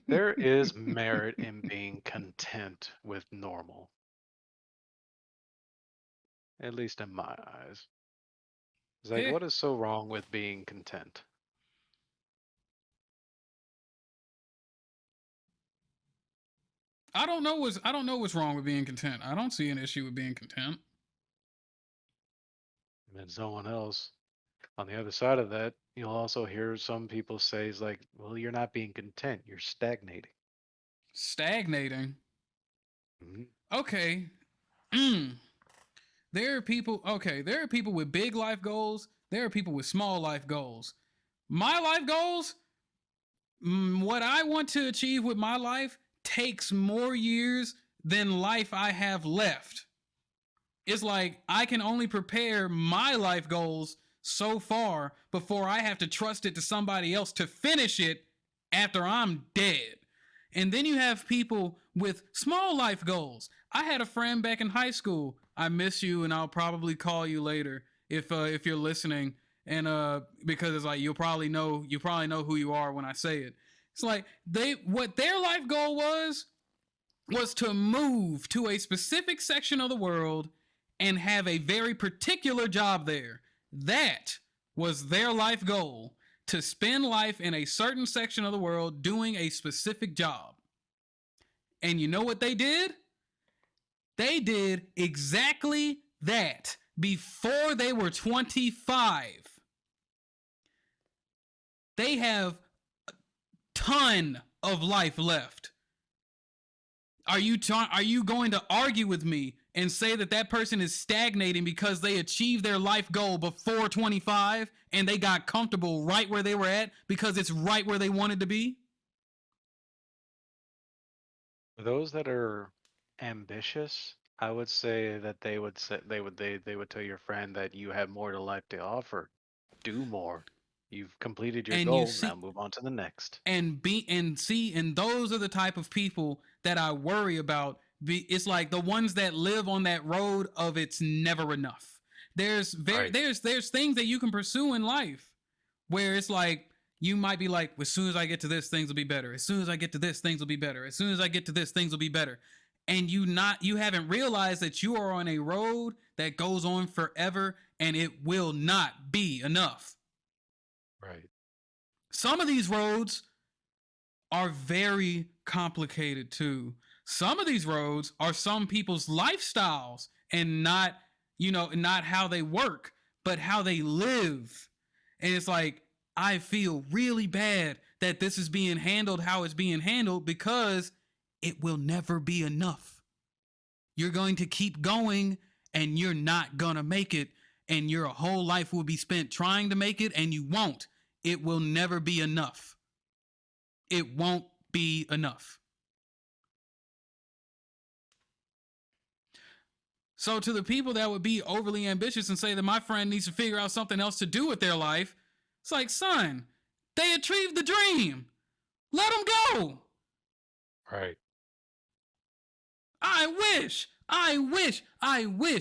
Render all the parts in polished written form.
There is merit in being content with normal, at least in my eyes. It's like, Yeah, what is so wrong with being content? I don't know what's wrong with being content. I don't see an issue with being content. And then someone else on the other side of that, you'll also hear some people say, "Is like, well, you're not being content, you're stagnating." Stagnating. Mhm. Okay. There are people, okay, there are people with big life goals, there are people with small life goals. My life goals, what I want to achieve with my life takes more years than life I have left. It's like I can only prepare my life goals so far before I have to trust it to somebody else to finish it after I'm dead. And then you have people with small life goals. I had a friend back in high school. I miss you, and I'll probably call you later if you're listening. And because it's like you probably know who you are when I say it. It's like they what their life goal was to move to a specific section of the world and have a very particular job there. That was their life goal, to spend life in a certain section of the world doing a specific job. And you know what they did? They did exactly that before they were 25. They have a ton of life left. Are you going to argue with me and say that that person is stagnating because they achieved their life goal before 25 and they got comfortable right where they were at because it's right where they wanted to be? For those that are ambitious, I would say that they would tell your friend that you have more to life to offer. Do more. You've completed your And you goal, now see move on to the next. and those are the type of people that I worry about. It's like the ones that live on that road of it's never enough. Right. There's things that you can pursue in life where it's like you might be like, as soon as I get to this, things will be better. As soon as I get to this, things will be better. As soon as I get to this, things will be better. And you haven't realized that you are on a road that goes on forever and it will not be enough. Right. Some of these roads are very complicated too. Some of these roads are some people's lifestyles and not, not how they work, but how they live. And it's like, I feel really bad that this is being handled how it's being handled because it will never be enough. You're going to keep going and you're not going to make it. And your whole life will be spent trying to make it and you won't. It will never be enough. It won't be enough. So, to the people that would be overly ambitious and say that my friend needs to figure out something else to do with their life, it's like, son, they achieved the dream. Let them go. Right. I wish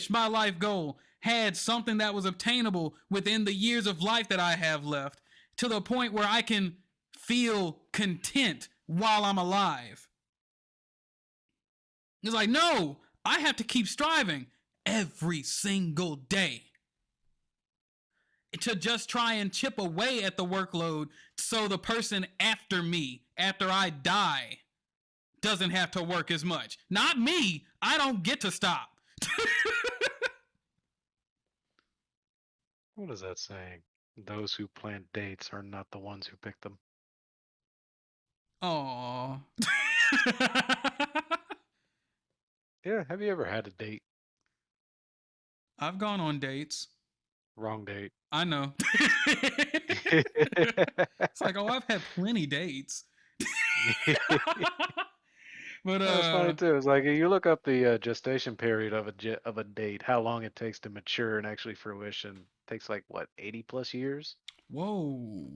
my life goal had something that was obtainable within the years of life that I have left to the point where I can feel content while I'm alive. It's like, no, I have to keep striving every single day to just try and chip away at the workload so the person after me, after I die, doesn't have to work as much. Not me. I don't get to stop. What is that saying? Those who plant dates are not the ones who pick them. Aww. Yeah, have you ever had a date? I've gone on dates. Wrong date. I know. It's like, oh, I've had plenty dates. But That was funny too. It's like you look up the gestation period of of a date, how long it takes to mature and actually fruition. It takes like what, 80 plus years? whoa.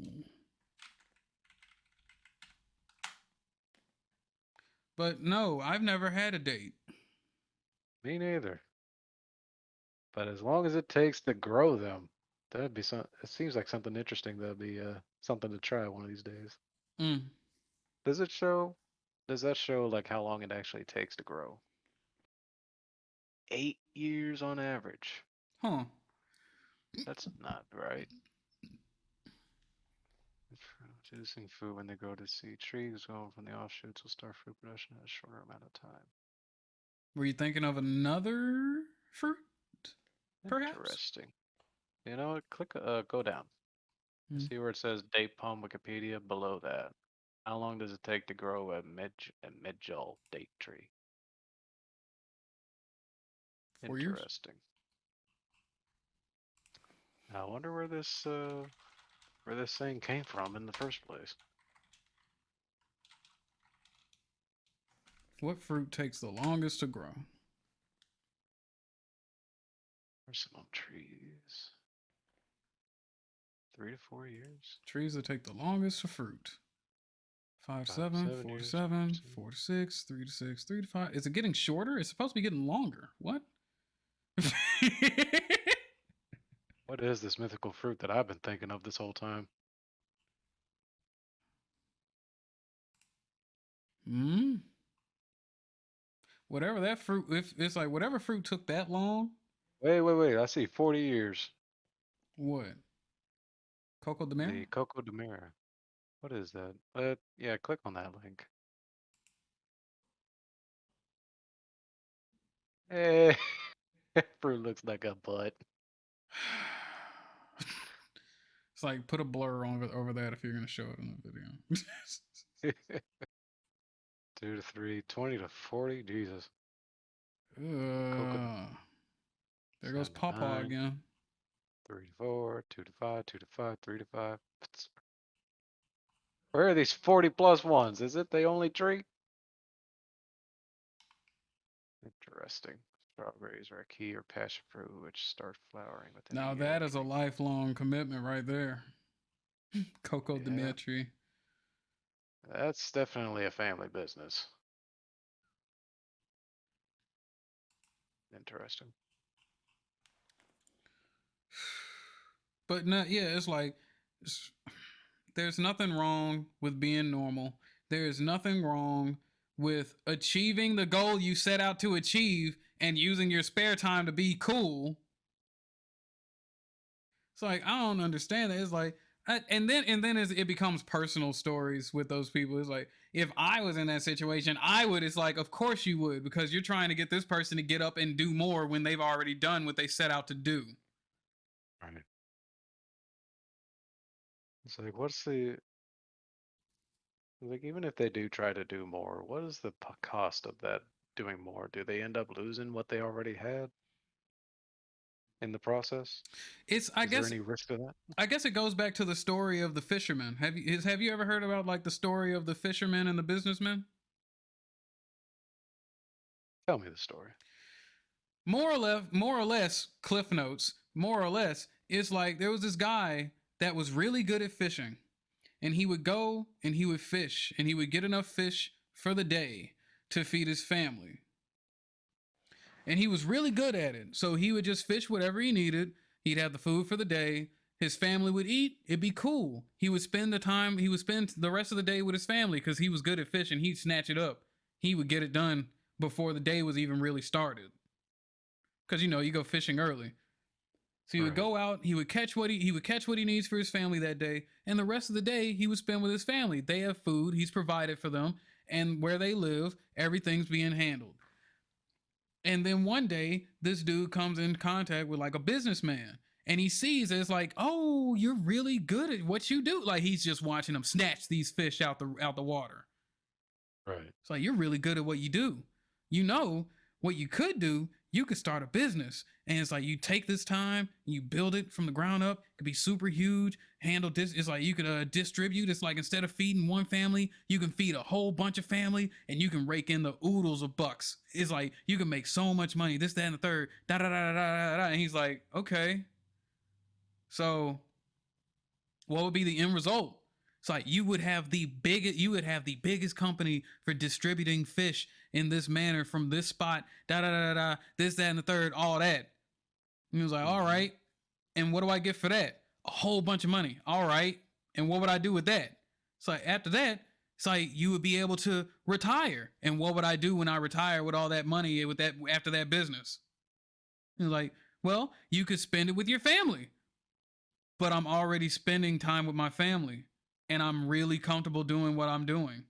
But no, I've never had a date. Me neither. But as long as it takes to grow them, that'd be some. It seems like something interesting. That'd be something to try one of these days. Mm. Does it show? Does that show like how long it actually takes to grow? 8 years on average. Huh. That's not right. Producing food when they grow to seed. Trees going from the offshoots will start fruit production in a shorter amount of time. Were you thinking of another fruit? Perhaps? Interesting. You know what? Click, go down. Hmm. See where it says date palm Wikipedia below that. How long does it take to grow a medjool date tree? 4 years? Interesting. I wonder where this thing came from in the first place. What fruit takes the longest to grow? Personal trees. 3 to 4 years. Trees that take the longest to fruit. 5 to 5 to 7, 7 4 to years. 7, 4 to 6, 3 to 6, 3 to 5. Is it getting shorter? It's supposed to be getting longer. What? What is this mythical fruit that I've been thinking of this whole time? Hmm. Whatever that fruit, if it's like whatever fruit took that long. Wait. I see 40 years. What? Coco de Mer? The Coco de Mira. What is that? Yeah, click on that link. Hey, fruit looks like a butt. It's like put a blur on over that if you're gonna show it in the video. 2 to 3, 20 to 40. Jesus. Coco There goes 7 to Pawpaw 9, again. 3 to 4, 2 to 5, 2 to 5, 3 to 5. Where are these 40 plus ones? Is it the only tree? Interesting. Strawberries are a key or passion fruit which start flowering within Now a year that of is a tree. lifelong commitment right there. Coco de Yeah, Mer tree. that's definitely a family business. Interesting. But no, yeah, it's like there's nothing wrong with being normal. There is nothing wrong with achieving the goal you set out to achieve and using your spare time to be cool. It's like I don't understand that. It's like and then it becomes personal stories with those people. It's like if I was in that situation, I would. It's like of course you would because you're trying to get this person to get up and do more when they've already done what they set out to do. Right. It's like, what's the like? Even if they do try to do more, what is the cost of that doing more? Do they end up losing what they already had in the process? It's I Is there guess any risk to that? I guess it goes back to the story of the fisherman. Have you ever heard about like the story of the fisherman and the businessman? Tell me the story. More or less, cliff notes. More or less, it's like there was this guy that was really good at fishing, and he would go and he would fish, and he would get enough fish for the day to feed his family. And he was really good at it, so he would just fish whatever he needed. He'd have the food for the day. His family would eat. It'd be cool. He would spend the time. He would spend the rest of the day with his family because he was good at fishing. He'd snatch it up. He would get it done before the day was even really started. Because you go fishing early. So he would Right. go out, he would catch what he needs for his family that day, and the rest of the day he would spend with his family. They have food, he's provided for them, and where they live, everything's being handled. And then one day, this dude comes in contact with like a businessman, and he sees it's like, oh, you're really good at what you do. Like he's just watching him snatch these fish out the water. Right. It's like you're really good at what you do. You know what you could do? You could start a business. And it's like you take this time, you build it from the ground up. It could be super huge. Handle this. It's like you could distribute. It's like instead of feeding one family, you can feed a whole bunch of family, and you can rake in the oodles of bucks. It's like you can make so much money. This, that, and the third. Da da da da da da. And he's like, okay. So what would be the end result? It's like you would have the biggest company for distributing fish in this manner from this spot, da da da da, this, that, and the third, all that. And he was like, all Mm-hmm. right. And what do I get for that? A whole bunch of money. All right. And what would I do with that? It's like after that, It's like you would be able to retire. And what would I do when I retire with all that money with that after that business? It's like, well, you could spend it with your family, but I'm already spending time with my family and I'm really comfortable doing what I'm doing.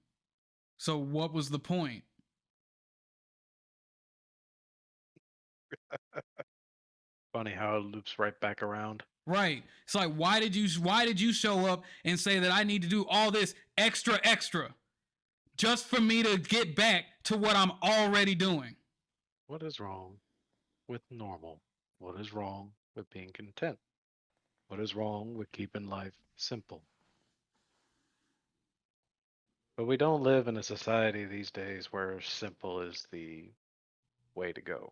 So what was the point? Funny how it loops right back around. Right. It's like why did you show up and say that I need to do all this extra just for me to get back to what I'm already doing? What is wrong with normal? What is wrong with being content? What is wrong with keeping life simple? But we don't live in a society these days where simple is the way to go.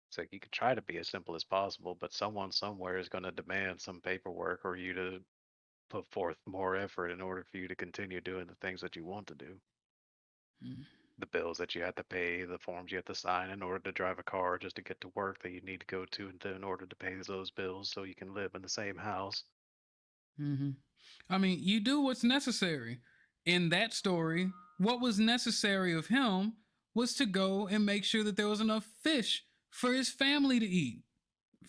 It's like you can try to be as simple as possible, but someone somewhere is going to demand some paperwork or you to put forth more effort in order for you to continue doing the things that you want to do. Mm. The bills that you have to pay, the forms you have to sign in order to drive a car just to get to work that you need to go to in order to pay those bills so you can live in the same house. Mm-hmm. I mean, you do what's necessary. In that story, what was necessary of him was to go and make sure that there was enough fish for his family to eat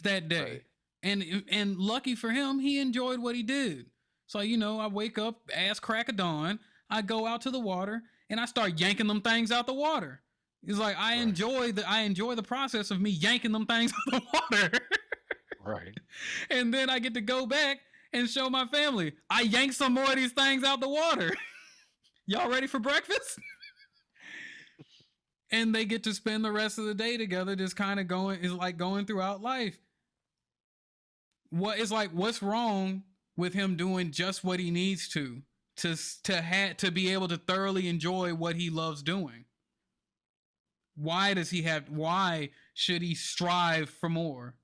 that day. Right. And lucky for him, he enjoyed what he did. So, I wake up, ass crack of dawn, I go out to the water and I start yanking them things out the water. It's like Right. I enjoy the process of me yanking them things out the water. Right. And then I get to go back and show my family. I yanked some more of these things out the water. Y'all ready for breakfast? And they get to spend the rest of the day together, just kind of going, is like going throughout life. What's wrong with him doing just what he needs to be able to thoroughly enjoy what he loves doing? Why should he strive for more?